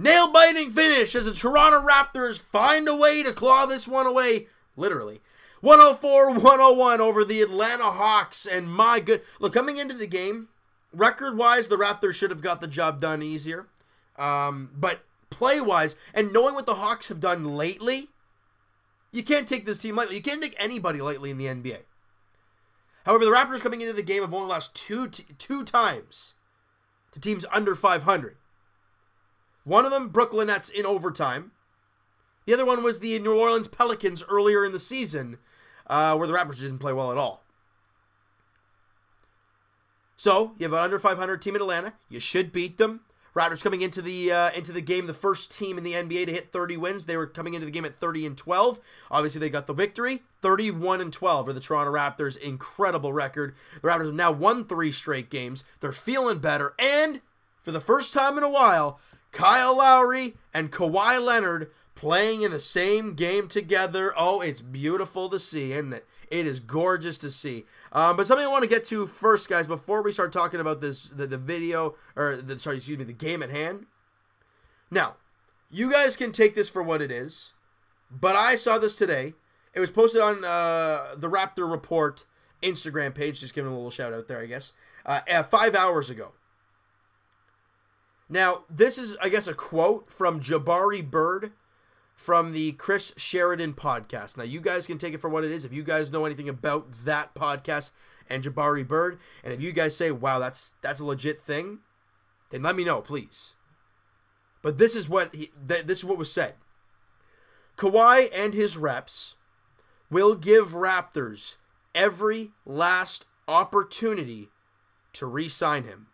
Nail-biting finish as the Toronto Raptors find a way to claw this one away, literally. 104-101 over the Atlanta Hawks, and my good... Look, coming into the game, record-wise, the Raptors should have got the job done easier. But play-wise, and knowing what the Hawks have done lately, you can't take this team lightly. You can't take anybody lightly in the NBA. However, the Raptors coming into the game have only lost two times to teams under 500. One of them, Brooklyn Nets in overtime. The other one was the New Orleans Pelicans earlier in the season, where the Raptors didn't play well at all. So, you have an under 500 team in Atlanta. You should beat them. Raptors coming into the game, the first team in the NBA to hit 30 wins. They were coming into the game at 30-12. Obviously, they got the victory. 31-12 for the Toronto Raptors. Incredible record. The Raptors have now won 3 straight games. They're feeling better. And, for the first time in a while, Kyle Lowry and Kawhi Leonard playing in the same game together. Oh, it's beautiful to see, isn't it? It is gorgeous to see. But something I want to get to first, guys, before we start talking about this, the video, or the game at hand. Now, you guys can take this for what it is, but I saw this today. It was posted on the Raptor Report Instagram page. Just giving a little shout out there, I guess. 5 hours ago. Now, this is, I guess, a quote from Jabari Bird from the Chris Sheridan podcast. Now, you guys can take it for what it is. If you guys know anything about that podcast and Jabari Bird, and if you guys say, wow, that's a legit thing, then let me know, please. But this is what was said. Kawhi and his reps will give Raptors every last opportunity to re-sign him.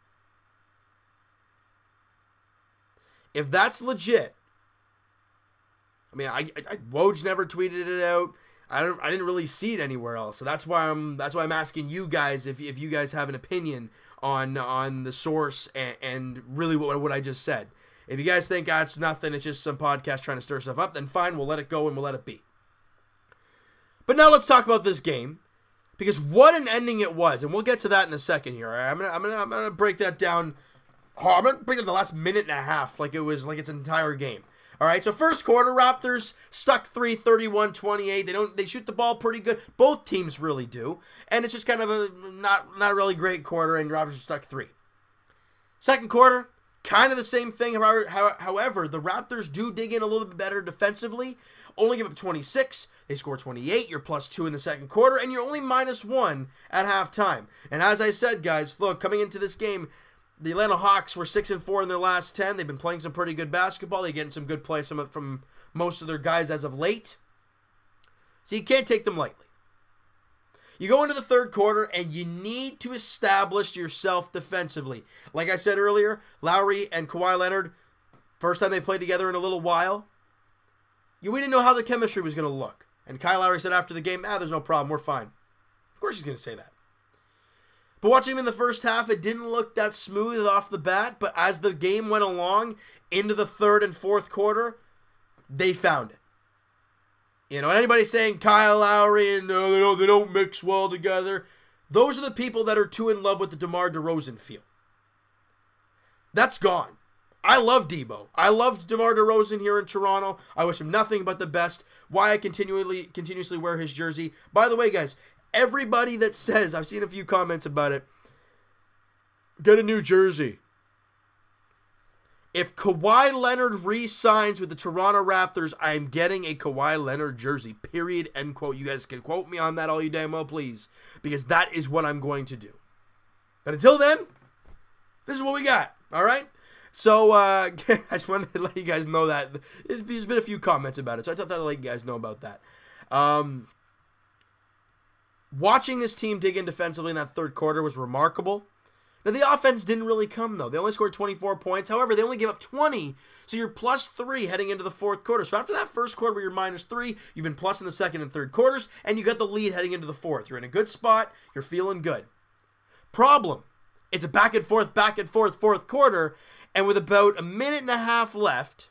If that's legit, I mean, Woj never tweeted it out. I didn't really see it anywhere else. So that's why I'm asking you guys if you guys have an opinion on the source and really what I just said. If you guys think it's nothing, it's just some podcast trying to stir stuff up, then fine, we'll let it go and we'll let it be. But now let's talk about this game, because what an ending it was, and we'll get to that in a second here. All right? I'm gonna break that down. I'm gonna break it the last minute and a half like it's an entire game. All right, so first quarter, Raptors stuck 3, 31-28. They shoot the ball pretty good. Both teams really do, and it's just kind of a not really great quarter, and Raptors are stuck 3. Second quarter, kind of the same thing. However, the Raptors do dig in a little bit better defensively. Only give up 26. They score 28. You're +2 in the second quarter, and you're only -1 at halftime. And as I said, guys, look, coming into this game, the Atlanta Hawks were 6-4 in their last 10. They've been playing some pretty good basketball. They're getting some good play from most of their guys as of late. So you can't take them lightly. You go into the third quarter, and you need to establish yourself defensively. Like I said earlier, Lowry and Kawhi Leonard, first time they played together in a little while, we didn't know how the chemistry was going to look. And Kyle Lowry said after the game, there's no problem, we're fine. Of course he's going to say that. But watching him in the first half, it didn't look that smooth off the bat. But as the game went along, into the third and fourth quarter, they found it. You know, anybody saying Kyle Lowry and they don't mix well together, those are the people that are too in love with the DeMar DeRozan feel. That's gone. I love Debo. I loved DeMar DeRozan here in Toronto. I wish him nothing but the best. Why I continuously wear his jersey. By the way, guys, everybody that says, I've seen a few comments about it, get a new jersey. If Kawhi Leonard re-signs with the Toronto Raptors, I'm getting a Kawhi Leonard jersey, period, end quote. You guys can quote me on that all you damn well please, because that is what I'm going to do. But until then, this is what we got, all right? So, I just wanted to let you guys know that. There's been a few comments about it, so I thought I'd let you guys know about that. Watching this team dig in defensively in that third quarter was remarkable. Now, the offense didn't really come, though. They only scored 24 points. However, they only gave up 20, so you're +3 heading into the fourth quarter. So after that first quarter where you're -3, you've been plus in the second and third quarters, and you got the lead heading into the fourth. You're in a good spot. You're feeling good. Problem, it's a back and forth fourth quarter, and with about a minute and a half left,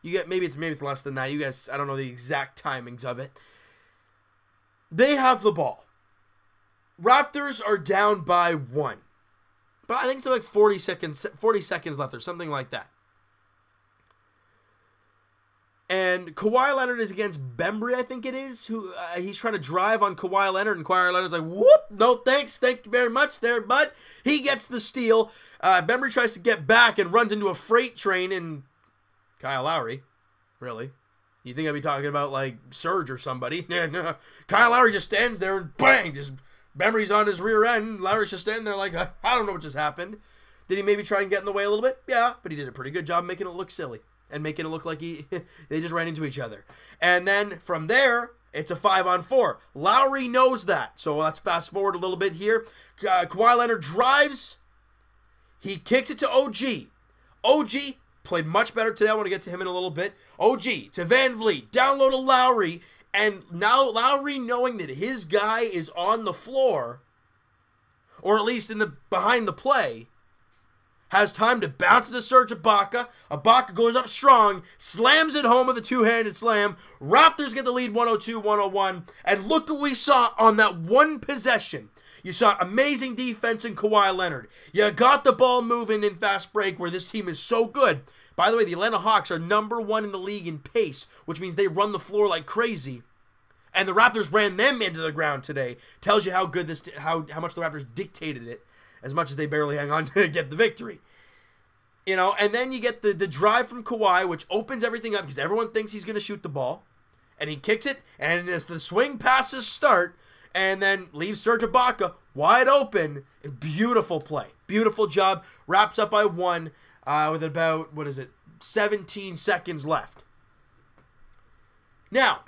you get maybe it's less than that. You guys, I don't know the exact timings of it. They have the ball. Raptors are down by 1. But I think it's like 40 seconds left or something like that. And Kawhi Leonard is against Bembry, I think it is, who he's trying to drive on Kawhi Leonard, and Kawhi Leonard's like, whoop, no thanks, thank you very much there, bud. He gets the steal. Bembry tries to get back and runs into a freight train, and Kyle Lowry, really? You think I'd be talking about, like, Serge or somebody? No. Kyle Lowry just stands there and bang, just Bembry's on his rear end. Lowry's just standing there like, I don't know what just happened. Did he maybe try and get in the way a little bit? Yeah, but he did a pretty good job making it look silly and making it look like they just ran into each other. And then from there, it's a 5-on-4. Lowry knows that. So let's fast forward a little bit here. Kawhi Leonard drives. He kicks it to OG. OG played much better today. I want to get to him in a little bit. OG to Van Vliet. Down low to Lowry. And now Lowry, knowing that his guy is on the floor, or at least behind the play, has time to bounce to Serge Ibaka. Ibaka goes up strong, slams it home with a two-handed slam. Raptors get the lead 102-101. And look what we saw on that one possession. You saw amazing defense in Kawhi Leonard. You got the ball moving in fast break where this team is so good. By the way, the Atlanta Hawks are #1 in the league in pace, which means they run the floor like crazy. And the Raptors ran them into the ground today. Tells you how good how much the Raptors dictated it, as much as they barely hang on to get the victory. You know, and then you get the drive from Kawhi, which opens everything up because everyone thinks he's going to shoot the ball. And he kicks it, and as the swing passes start, and then leaves Serge Ibaka wide open. Beautiful play. Beautiful job. Wraps up by 1 with about, 17 seconds left. Now,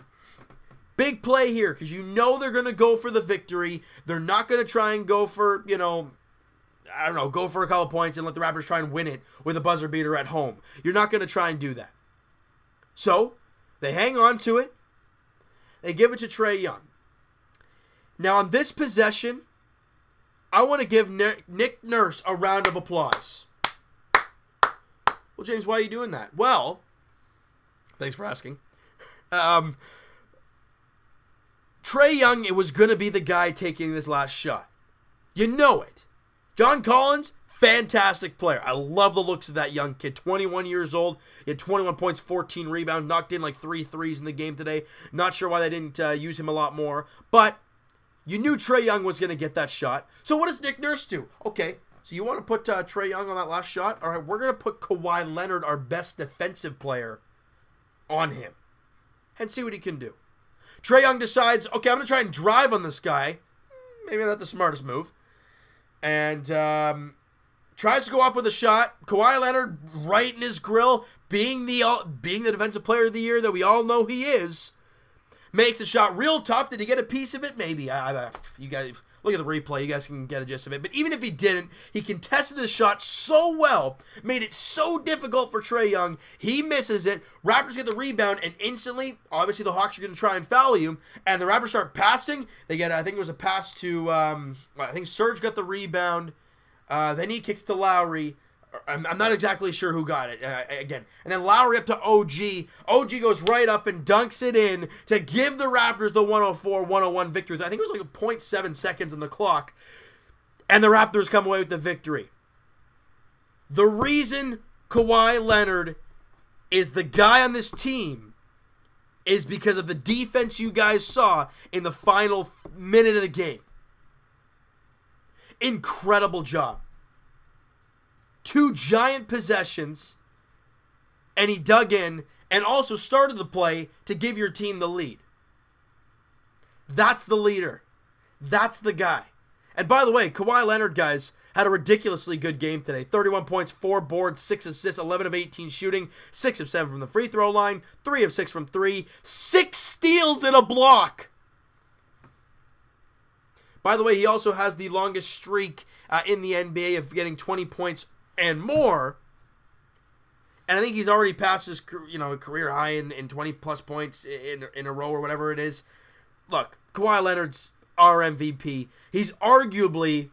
big play here because you know they're going to go for the victory. They're not going to try and go for, go for a couple points and let the Raptors try and win it with a buzzer beater at home. You're not going to try and do that. So, they hang on to it. They give it to Trae Young. Now, on this possession, I want to give Nick Nurse a round of applause. Well, James, why are you doing that? Well, thanks for asking. Trae Young, it was going to be the guy taking this last shot. You know it. John Collins, fantastic player. I love the looks of that young kid. 21 years old. He had 21 points, 14 rebounds, knocked in like 3 threes in the game today. Not sure why they didn't use him a lot more. But you knew Trae Young was going to get that shot. So what does Nick Nurse do? Okay, so you want to put Trae Young on that last shot? All right, we're going to put Kawhi Leonard, our best defensive player, on him and see what he can do. Trae Young decides, okay, I'm going to try and drive on this guy. Maybe not the smartest move. And tries to go up with a shot. Kawhi Leonard right in his grill, being the defensive player of the year that we all know he is, makes the shot real tough. Did he get a piece of it? Maybe. You guys look at the replay. You guys can get a gist of it. But even if he didn't, he contested the shot so well, made it so difficult for Trae Young. He misses it. Raptors get the rebound, and instantly, obviously, the Hawks are going to try and foul him. And the Raptors start passing. They get, I think it was a pass to, I think Serge got the rebound. Then he kicks to Lowry. I'm not exactly sure who got it, again. And then Lowry up to OG. OG goes right up and dunks it in to give the Raptors the 104-101 victory. I think it was like 0.7 seconds on the clock. And the Raptors come away with the victory. The reason Kawhi Leonard is the guy on this team is because of the defense you guys saw in the final minute of the game. Incredible job. 2 giant possessions, and he dug in and also started the play to give your team the lead. That's the leader. That's the guy. And by the way, Kawhi Leonard, guys, had a ridiculously good game today. 31 points, 4 boards, 6 assists, 11 of 18 shooting, 6 of 7 from the free throw line, 3 of 6 from 3, 6 steals and a block. By the way, he also has the longest streak in the NBA of getting 20 points and more, and I think he's already passed his career high in 20-plus points in a row or whatever it is. Look, Kawhi Leonard's our MVP. He's arguably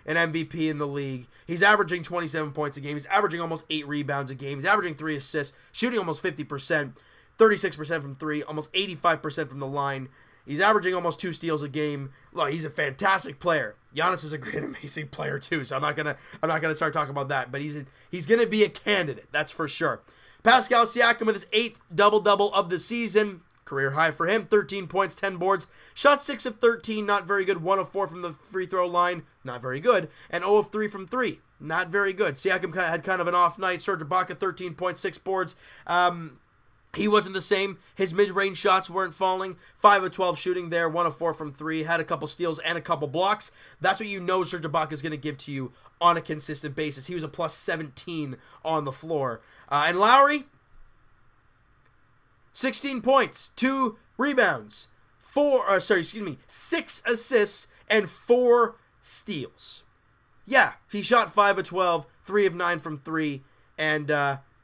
an MVP in the league. He's averaging 27 points a game. He's averaging almost 8 rebounds a game. He's averaging 3 assists, shooting almost 50%, 36% from 3, almost 85% from the line. He's averaging almost 2 steals a game. Look, he's a fantastic player. Giannis is a great, amazing player too. So I'm not gonna start talking about that. But he's gonna be a candidate. That's for sure. Pascal Siakam with his 8th double-double of the season. Career high for him, 13 points, 10 boards. Shot 6 of 13, not very good. 1 of 4 from the free throw line, not very good. And 0 of 3 from 3, not very good. Siakam had kind of an off night. Serge Ibaka, 13.6 boards. He wasn't the same. His mid-range shots weren't falling. 5 of 12 shooting there, 1 of 4 from 3. Had a couple steals and a couple blocks. That's what you know Serge Ibaka is going to give to you on a consistent basis. He was a plus 17 on the floor. And Lowry, 16 points, 2 rebounds, 6 assists, and 4 steals. Yeah, he shot 5 of 12, 3 of 9 from 3, and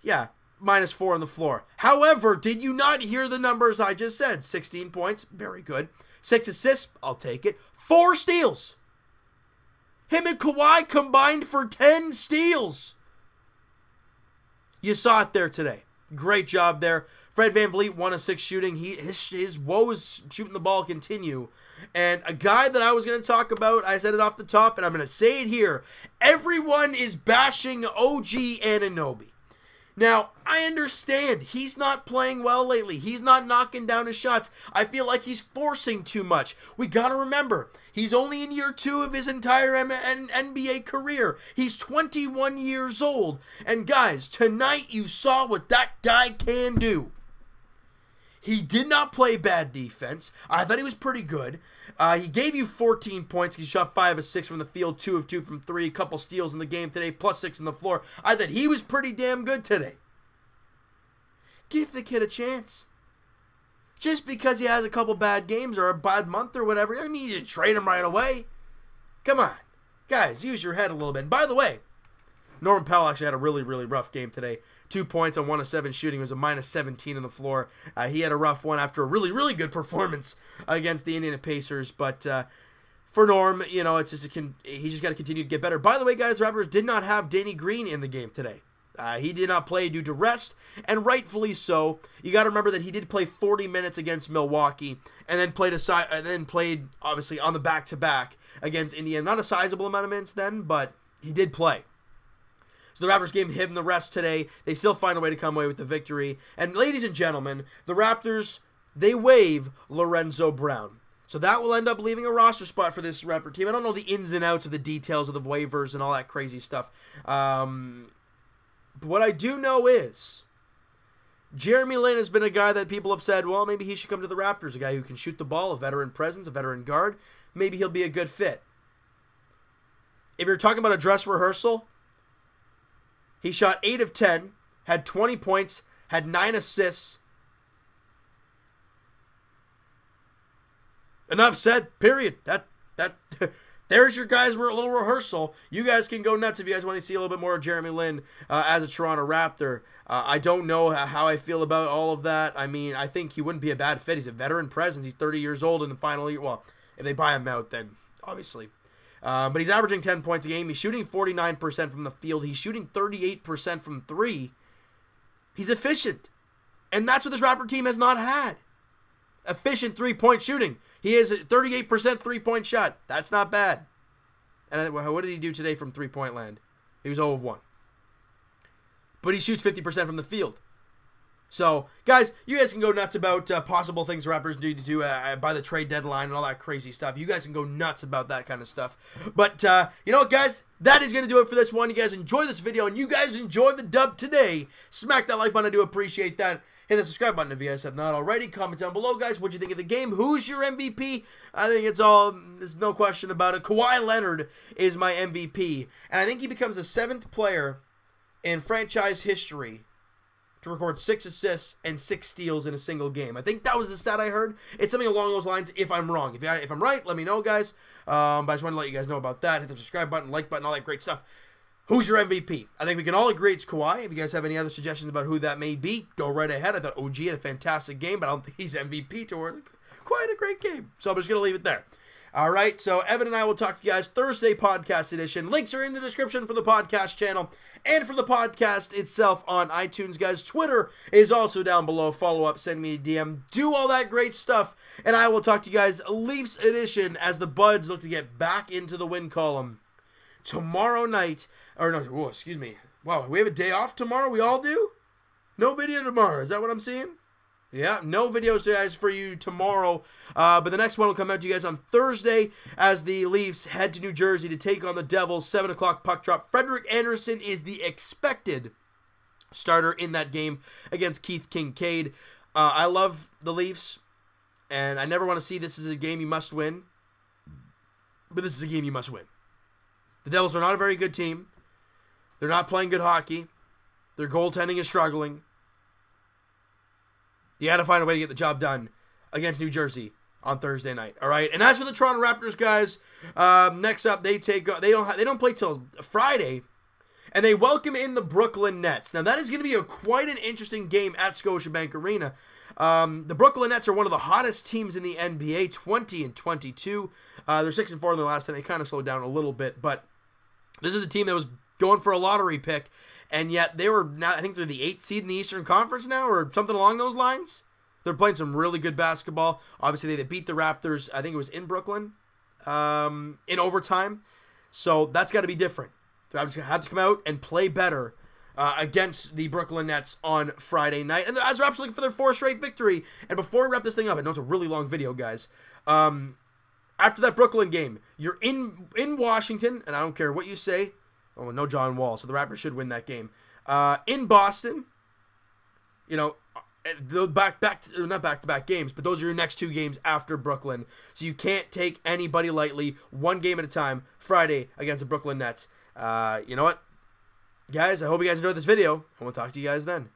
yeah, minus 4 on the floor. However, did you not hear the numbers I just said? 16 points, very good. 6 assists, I'll take it. 4 steals. Him and Kawhi combined for 10 steals. You saw it there today. Great job there. Fred VanVleet, 1 of 6 shooting. His woes shooting the ball continue. And a guy that I was going to talk about, I said it off the top, and I'm going to say it here. Everyone is bashing OG Anunoby. Now, I understand he's not playing well lately. He's not knocking down his shots. I feel like he's forcing too much. We got to remember, he's only in year 2 of his entire NBA career. He's 21 years old. And guys, tonight you saw what that guy can do. He did not play bad defense. I thought he was pretty good. He gave you 14 points. He shot 5 of 6 from the field, 2 of 2 from 3. A couple steals in the game today, plus 6 on the floor. I thought he was pretty damn good today. Give the kid a chance. Just because he has a couple bad games or a bad month or whatever, I mean, you trade him right away. Come on. Guys, use your head a little bit. And by the way, Norman Powell actually had a really, really rough game today. 2 points on 1 of 7 shooting. It was a minus 17 on the floor. He had a rough one after a really, really good performance against the Indiana Pacers. But for Norm, you know, it's just he's just got to continue to get better. By the way, guys, Raptors did not have Danny Green in the game today. He did not play due to rest, and rightfully so. You got to remember that he did play 40 minutes against Milwaukee, and then played obviously on the back-to-back against Indiana. Not a sizable amount of minutes then, but he did play. So the Raptors gave him the rest today. They still find a way to come away with the victory. And ladies and gentlemen, the Raptors, they waive Lorenzo Brown. So that will end up leaving a roster spot for this Raptor team. I don't know the ins and outs of the details of the waivers and all that crazy stuff. But what I do know is Jeremy Lin has been a guy that people have said, well, maybe he should come to the Raptors. A guy who can shoot the ball, a veteran presence, a veteran guard. Maybe he'll be a good fit. If you're talking about a dress rehearsal, he shot 8 of 10, had 20 points, had 9 assists. Enough said, period. There's your guys' little rehearsal. You guys can go nuts if you guys want to see a little bit more of Jeremy Lin as a Toronto Raptor. I don't know how I feel about all of that. I mean, I think he wouldn't be a bad fit. He's a veteran presence. He's 30 years old in the final year. Well, if they buy him out, then obviously. But he's averaging 10 points a game. He's shooting 49% from the field. He's shooting 38% from 3. He's efficient. And that's what this Raptor team has not had. Efficient three-point shooting. He has a 38% three-point shot. That's not bad. And what did he do today from three-point land? He was 0 of 1. But he shoots 50% from the field. So, guys, you guys can go nuts about possible things the Raptors do to do by the trade deadline and all that crazy stuff. You guys can go nuts about that kind of stuff. But, you know what, guys? That is going to do it for this one. You guys enjoy this video, and you guys enjoy the dub today. Smack that like button. I do appreciate that. Hit the subscribe button if you guys have not already. Comment down below, guys. What do you think of the game? Who's your MVP? I think there's no question about it. Kawhi Leonard is my MVP. And I think he becomes the 7th player in franchise history to record 6 assists and 6 steals in a single game. I think that was the stat I heard. It's something along those lines if I'm wrong. If I'm right, let me know, guys. But I just want to let you guys know about that. Hit the subscribe button, like button, all that great stuff. Who's your MVP? I think we can all agree it's Kawhi. If you guys have any other suggestions about who that may be, go right ahead. I thought OG had a fantastic game, but I don't think he's MVP towards quite a great game. So I'm just going to leave it there. All right, so Evan and I will talk to you guys Thursday podcast edition. Links are in the description for the podcast channel and for the podcast itself on iTunes, guys. Twitter is also down below. Follow up, send me a DM, do all that great stuff. And I will talk to you guys Leafs edition as the Buds look to get back into the win column tomorrow night. Or no, excuse me. Wow, we have a day off tomorrow? We all do? No video tomorrow. Is that what I'm seeing? Yeah, no videos, guys, for you tomorrow. But the next one will come out to you guys on Thursday as the Leafs head to New Jersey to take on the Devils. 7 o'clock puck drop. Frederik Andersen is the expected starter in that game against Keith Kincaid. I love the Leafs, and I never want to see this as a game you must win. But this is a game you must win. The Devils are not a very good team. They're not playing good hockey. Their goaltending is struggling. You got to find a way to get the job done against New Jersey on Thursday night. All right. And as for the Toronto Raptors, guys, next up they don't play till Friday, and they welcome in the Brooklyn Nets. Now that is going to be quite an interesting game at Scotiabank Arena. The Brooklyn Nets are one of the hottest teams in the NBA, 20-22. They're 6-4 in their last 10. They kind of slowed down a little bit, but this is the team that was going for a lottery pick. And yet they were now, I think they're the 8th seed in the Eastern Conference now, or something along those lines. They're playing some really good basketball. Obviously, they beat the Raptors, I think it was in Brooklyn, in overtime. So that's got to be different. The Raptors have to come out and play better against the Brooklyn Nets on Friday night. And the Raptors looking for their 4th straight victory. And before we wrap this thing up, I know it's a really long video, guys. After that Brooklyn game, you're in Washington, and I don't care what you say. Oh, no John Wall, so the Raptors should win that game. In Boston, you know, not back-to-back games, but those are your next 2 games after Brooklyn. So you can't take anybody lightly, 1 game at a time, Friday against the Brooklyn Nets. You know what? Guys, I hope you guys enjoyed this video, and we'll talk to you guys then.